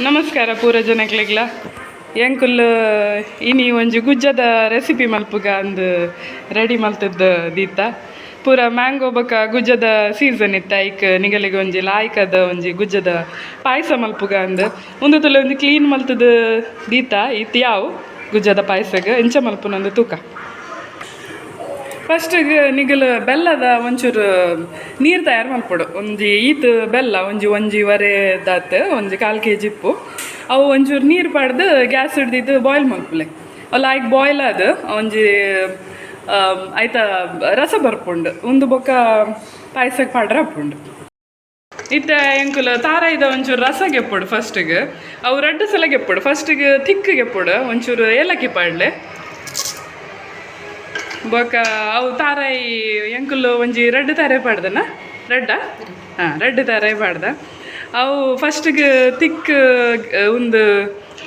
ನಮಸ್ಕಾರ ಪೂರ ಜನಕ್ಲೆಗ್ಲ ಎಂಕುಲ್ ಇನಿ ಒಂಜಿ ಗುಜ್ಜದ ರೆಸಿಪಿ ಮಲ್ಪುಗ ಅಂದ್ ರೆಡಿ ಮಲ್ತದ್ದು ದೀತ ಪೂರ ಮ್ಯಾಂಗೋ ಬೊಕ ಗುಜ್ಜದ ಸೀಸನ್ ಇತ್ತ ಐಕ್ ನಿಗಲಿಗೆ ಒಂಜಿ ಲಾಯ್ಕದ ಒಂಜಿ ಗುಜ್ಜದ ಪಾಯಸ ಮಲ್ಪುಗ ಅಂದ್ ಒಂದು ತುಲೆ ಒಂಜಿ ಕ್ಲೀನ್ ಮಲ್ತದ ದೀತ ಇತ್ತು ಯಾವು ಗುಜ್ಜದ ಪಾಯಸಗ ಎಂಚ ಮಲ್ಪುನಂದು ತೂಕ ಫಸ್ಟಿಗೆ ನಿಗಲು ಬೆಲ್ಲದ ಒಂಚೂರು ನೀರು ತಯಾರು ಮಾಡ್ಕೊಡು ಒಂಜಿ ಈತ್ ಬೆಲ್ಲ ಒಂಜಿವರೆ ದಾತ್ ಒಂಜಿ 1/4 kg ಇಪ್ಪು ಅವು ಒಂಚೂರು ನೀರು ಪಡ್ದು ಗ್ಯಾಸ್ ಹಿಡ್ದಿದ್ದು ಬಾಯ್ಲ್ ಮಲ್ಪುಲೆ ಅಲ್ಲ ಆಯ್ಕೆ ಬಾಯ್ಲ್ ಆದ ಒಂಜಿ ಆಯ್ತಾ ರಸ ಬರ್ಪುಂಡು ಒಂದು ಬೊಕ್ಕ ಪಾಯಸಕ್ಕೆ ಪಾಡ್ರೆ ಹಾಪುಂಡು ಇತ್ತ ಎಂಕುಲು ತಾರಾಯ್ದ ಒಂಚೂರು ರಸ ಗೆಪ್ಪುಡು ಫಸ್ಟಿಗೆ ಅವು 2 ಸಲ ಗೆಪ್ಪುಡು ಫಸ್ಟಿಗೆ ತಿಕ್ಕ ಗೆಪ್ಪುಡು ಒಂಚೂರು ಏಲಕ್ಕಿ ಪಾಡ್ಲೆ ಬೊಕ ಅವು ತಾರಾಯಿ ಎಂಕುಲು ಒಂಜಿ 2 ತಾರಾಯಿ ಪಾಡ್ದನ ರೆಡ್ ತಾರಾಯಿ ಪಾಡ್ದ ಅವು ಫಸ್ಟಿಗೆ ತಿಕ್ಕ ಒಂದು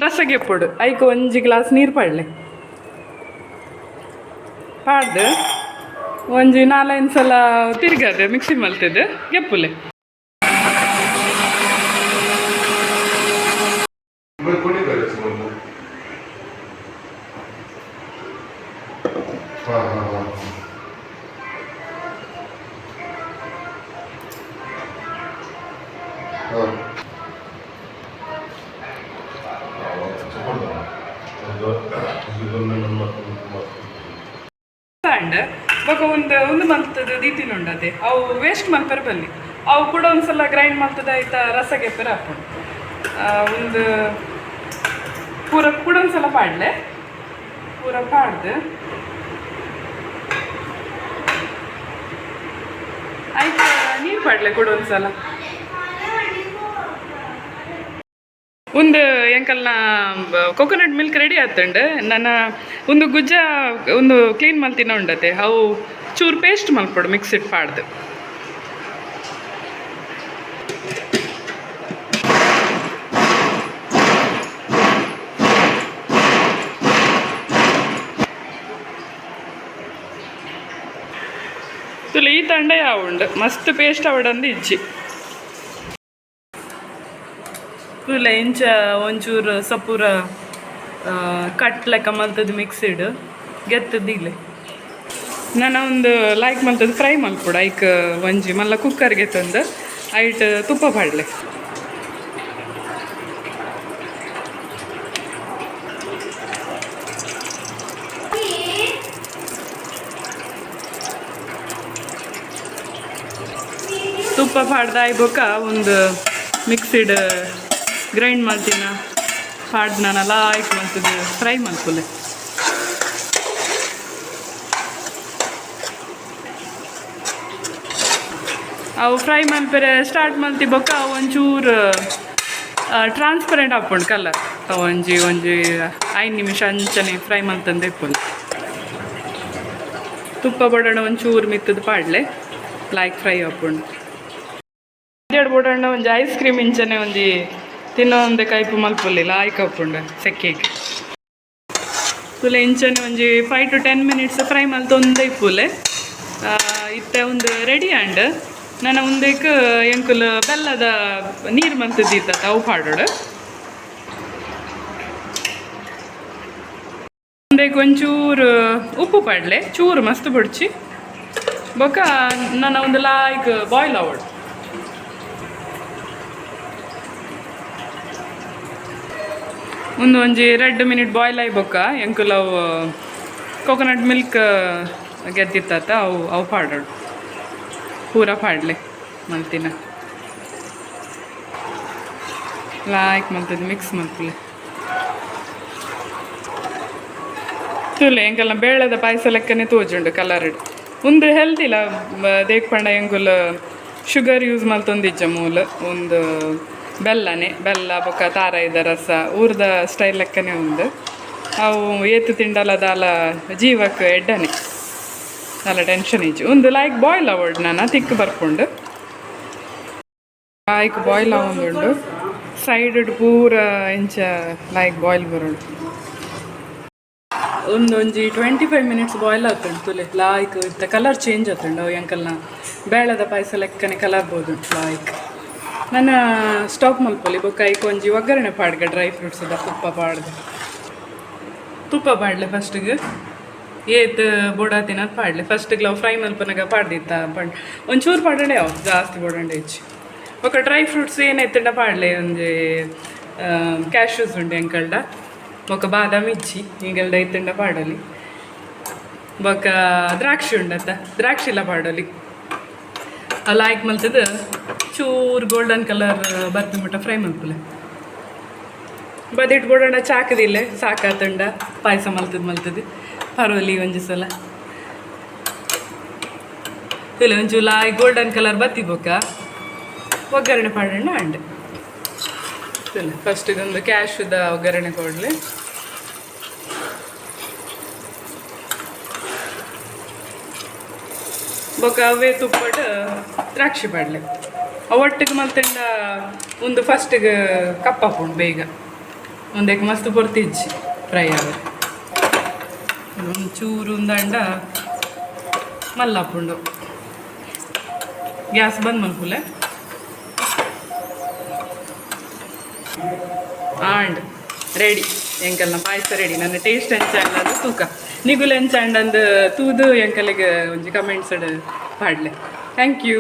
ರಸ ಗೆಪ್ಪುಡು ಐಕ್ ಒಂಜಿ ಗ್ಲಾಸ್ ನೀರು ಪಾಡ್ಲೆ ಪಾಡ್ದು ಒಂಜಿ 4-5 ಸಲ ತಿರ್ಗದೆ ಮಿಕ್ಸಿ ಮಲ್ತಿದ್ದು ಗೆಪ್ಪುಲೆ ಅಂಡ್ ಬೊಕ ಒಂದು ಮಲ್ತದ ದೀತಿನ ಉಂಡದೆ ಅವು ವೇಸ್ಟ್ ಮಲ್ಪರ ಬಲ್ಲಿ ಅವು ಕೂಡ ಒಂದ್ಸಲ ಗ್ರೈಂಡ್ ಮಲ್ತದ ಆಯ್ತಾ ರಸ ಗೆಪ್ಪರ ಹಾಕೊಂಡು ಒಂದು ಪೂರ ಕೂಡ ಒಂದ್ಸಲ ಪಾಡ್ಲೆ ಪೂರ ಪಾಡ್ದು ಆಯ್ತು ನೀರು ಪಾಡ್ಲೆ ಕೂಡ ಒಂದ್ಸಲ ಒಂದು ಎಂಕಲ್ನ ಕೊಕೊನಟ್ ಮಿಲ್ಕ್ ರೆಡಿ ಆತಂಡು ನನ್ನ ಒಂದು ಗುಜ್ಜ ಒಂದು ಕ್ಲೀನ್ ಮಲ್ತಿನ ಉಂಡತೆ ಅವು ಚೂರು ಪೇಸ್ಟ್ ಮಲ್ಪಡು ಮಿಕ್ಸಿಡ್ ಪಾಡ್ದು ತುಲೆ ಈ ತಂಡ ಯಾವುಂಡು ಮಸ್ತ್ ಪೇಸ್ಟ್ ಅವಡಂದು ಇಜ್ಜಿ ತುಲೆ ಇಂಚ ಒಂಚೂರು ಸಪೂರ ಕಟ್ ಲೆಕ್ಕ ಮಲ್ತದ್ದು ಮಿಕ್ಸಿಡ್ ಗೆತ್ತದಿಲ್ಲ ನಾನು ಒಂದು ಲೈಕ್ ಮಲ್ತದ್ದು ಫ್ರೈ ಮಲ್ಪುಡು ಐಕ್ ಒಂಜಿ ಮಲ್ಲ ಕುಕ್ಕರ್ಗೆ ತಂದು ಐಟ್ ತುಪ್ಪ ಪಾಡ್ಲೆ ತುಪ್ಪ ಪಾಡ್ದ ಆಯ್ಬೊಕ ಒಂದು ಮಿಕ್ಸಿಡ್ ಗ್ರೈಂಡ್ ಮಲ್ತಿನ ಪಾಡ್ನ ಲಾಯ್ಕ್ ಮಲ್ತದ್ದು ಫ್ರೈ ಮಲ್ಪುಲೆ ಅವು ಫ್ರೈ ಮಲ್ಪರೆ ಸ್ಟಾರ್ಟ್ ಮಲ್ತಿ ಬೊಕ್ಕ ಒಂಚೂರು ಟ್ರಾನ್ಸ್ಪರೆಂಟ್ ಹಾಕ್ಕೊಂಡು ಕಲರ್ ಒಂಜಿ 5 ನಿಮಿಷ ಅಂಚನೆ ಫ್ರೈ ಮಲ್ತಂದು ಇಪ್ಪುಲೆ ತುಪ್ಪ ಬಡೋಣ ಒಂಚೂರು ಮಿತ್ತದು ಪಾಡ್ಲೆ ಲೈಕ್ ಫ್ರೈ ಹಾಕ್ಕೊಂಡು ಬೋಡಣ್ಣ ಒಂಜಿ ಐಸ್ ಕ್ರೀಮ್ ಇಂಚನೆ ಒಂಜಿ ತಿನ್ನೋ ಒಂದೆ ಕೈಪು ಮಲ್ಪುಲ್ಲಿ ಲಾಯ್ಕ್ ಹಾಕೊಂಡು ಸೆಕ್ಕೆಗೆ ತುಲೆ ಇಂಚನೆ ಒಂಜಿ 5 to 10 minutes ಫ್ರೈ ಮಲ್ತೊಂದೆ ಇಪ್ಪುಲೆ ಇತ್ತೆ ಒಂದು ರೆಡಿ ಆಂಡ್ ನಾನು ಒಂದೇಕ್ ಎಂಕುಲು ಬೆಲ್ಲದ ನೀರು ಮಲ್ತಿದ್ದ ಅವು ಪಾಡೋಡು ಒಂದೇಕ್ ಒಂಚೂರು ಉಪ್ಪು ಪಾಡ್ಲೆ ಚೂರು ಮಸ್ತ್ ಬುಡ್ಚಿ ಬೊಕ ನಾನು ಒಂದು ಲಾಯ್ಕ್ ಬಾಯ್ಲ್ ಆವಡು ಒಂಜಿ 2 minute ಬಾಯ್ಲ್ ಆಯ್ಬೊಕ್ಕ ಎಂಕುಲು ಅವು ಕೊಕೊನಟ್ ಮಿಲ್ಕ್ ಗೆದ್ದಿತ್ತ ಅವು ಪಾಡೋಡು ಪೂರ ಪಾಡ್ಲೆ ಮಲ್ತಿನ ಲಾಯ್ಕ್ ಮಲ್ತದ್ದು ಮಿಕ್ಸ್ ಮಲ್ಪುಲೆ ತುಲೆ ಎಂಕಲ್ನ ಬೇಳೆದ ಪಾಯಸ ಲೆಕ್ಕನೆ ತೋಜುಂಡು ಕಲರ್ಡ್ ಒಂದು ಹೆಲ್ದಿಲ್ಲ ದೇಕ್ ಪಂಡ ಎಂಕುಲು ಶುಗರ್ ಯೂಸ್ ಮಲ್ತೊಂದಿಜ್ಜ ಮೂಲ ಒಂದು ಬೆಲ್ಲ ಬೊಕ್ಕ ತಾರಾಯ್ದ ರಸ ಊರ್ದ ಸ್ಟೈಲ್ ಲೆಕ್ಕನೆ ಉಂಡು ಅವು ಏತು ತಿಂಡಲದಾಲ ಜೀವಕ್ಕೆ ಎಡ್ಡನೆ ಅಲ್ಲ ಟೆನ್ಷನ್ ಇಜ್ಜು ಒಂದು ಲೈಕ್ ಬಾಯ್ಲ್ ಆವಡ್ ನಾನು ತಿಕ್ಕು ಬರ್ಕೊಂಡು ಲೈಕ್ ಬಾಯ್ಲ್ ಆವೊಂದುಂಡು ಸೈಡ್ ಪೂರ ಇಂಚ ಲೈಕ್ ಬಾಯ್ಲ್ ಬರೋಡು ಒಂದೊಂಜಿ 25 minutes ಬಾಯ್ಲ್ ಆತುಂಡು ತುಲೆ ಲಾಯ್ಕ್ ಇತ್ತ ಕಲರ್ ಚೇಂಜ್ ಆತುಂಡು ಅವು ಎಂಕಲ್ನ ಬೇಳೆದ ಪಾಯಸ ಲೆಕ್ಕನೆ ಕಲರ್ ಬೋದು ಲಾಯ್ಕ್ ನನ್ನ ಸ್ಟಾಪ್ ಮಲ್ಪೊಲಿ ಬೊಕ್ಕ ಒಂಜಿ ಒಗ್ಗರಣೆ ಪಾಡ್ಗೆ ಡ್ರೈ ಫ್ರೂಟ್ಸ್ ತುಪ್ಪ ಪಾಡ್ದೆ ತುಪ್ಪ ಪಾಡ್ಲೆ ಫಸ್ಟಿಗೆ ಏತ್ ಬೋಡಾತಿನ ಪಾಡ್ಲೆ ಫಸ್ಟಿಗೆ ನಾವು ಫ್ರೈ ಮಲ್ಪನಾಗ ಪಾಡ್ದಿತ್ತ ಪಾಡ್ ಒಂಚೂರು ಪಾಡಂಡೆ ಅವು ಜಾಸ್ತಿ ಬೋಡಂಡೆ ಹೆಚ್ಚು ಬೊಕ್ಕ ಡ್ರೈ ಫ್ರೂಟ್ಸ್ ಏನೈತಂಡ ಪಾಡ್ಲೆ ಒಂಜಿ ಕ್ಯಾಶ್ಯೂಸ್ ಉಂಡು ಎಂಕಲ್ಡ ಬೊಕ್ಕ ಬಾದಾಮಿ ಇಚ್ಚಿ ಈಗೆಲ್ಡ ಐತಂಡ ಪಾಡಲಿ ಬೊಕ್ಕ ದ್ರಾಕ್ಷಿ ಉಂಡತ್ತ ದ್ರಾಕ್ಷಿ ಎಲ್ಲ ಪಾಡಲಿ ಅಲ್ಲ ಆಯ್ಕೆ ಮಲ್ತದ ಚೂರು ಗೋಲ್ಡನ್ ಕಲರ್ ಬರ್ತಿ ಮುಟ್ಟ ಫ್ರೈ ಮಲ್ಪಲೆ ಬದಿಟ್ಟು ಬೋಡಂಡ ಚಾಕದಿಲ್ಲ ಸಾಕಾತಂಡ ಪಾಯಸ ಮಲ್ತದ ಪರೋಲಿ ಒಂಜಿ ಸಲ ಇಲ್ಲ ಒಂಚೂರು ಲಾಯ್ ಗೋಲ್ಡನ್ ಕಲರ್ ಬತ್ತಿ ಬೊಕ್ಕ ಒಗ್ಗರಣೆ ಪಾಡೋಣ ಅಂಡೆ ಇಲ್ಲ ಫಸ್ಟಿಗೊಂದು ಕ್ಯಾಶುದ ಒಗ್ಗರಣೆ ಕೊಡಲಿ ಬೊಕ್ಕ ಅವೇ ತುಪ್ಪಟ ದ್ರಾಕ್ಷಿ ಪಾಡ್ಲೆ ಒಟ್ಟಿಗೆ ಮಲ್ತಂಡ ಒಂದು ಫಸ್ಟಿಗೆ ಕಪ್ಪಾಪುಂಡು ಬೇಗ ಒಂದಕ್ಕೆ ಮಸ್ತ್ ಪೊರ್ತಿಜ್ಜಿ ಫ್ರೈ ಆಗ ಒಂಚೂರು ಉಂದಂಡ ಮಲ್ಲಾಪುಂಡು ಗ್ಯಾಸ್ ಬಂದ್ ಮಲ್ಪುಲೆ ಆಂಡ್ ರೆಡಿ ಎಂಕಲ್ನ ಪಾಯಸ ರೆಡಿ ನನ್ನ ಟೇಸ್ಟ್ ಎಂಚಾಂಡ್ ತೂಕ ನಿಗುಲು ಎಂಚಾಂಡ್ ಅಂದು ತೂದು ಎಂಕಲಿಗೆ ಒಂಜಿ ಕಮೆಂಟ್ಸ್ ಪಾಡ್ಲೆ ಥ್ಯಾಂಕ್ ಯು.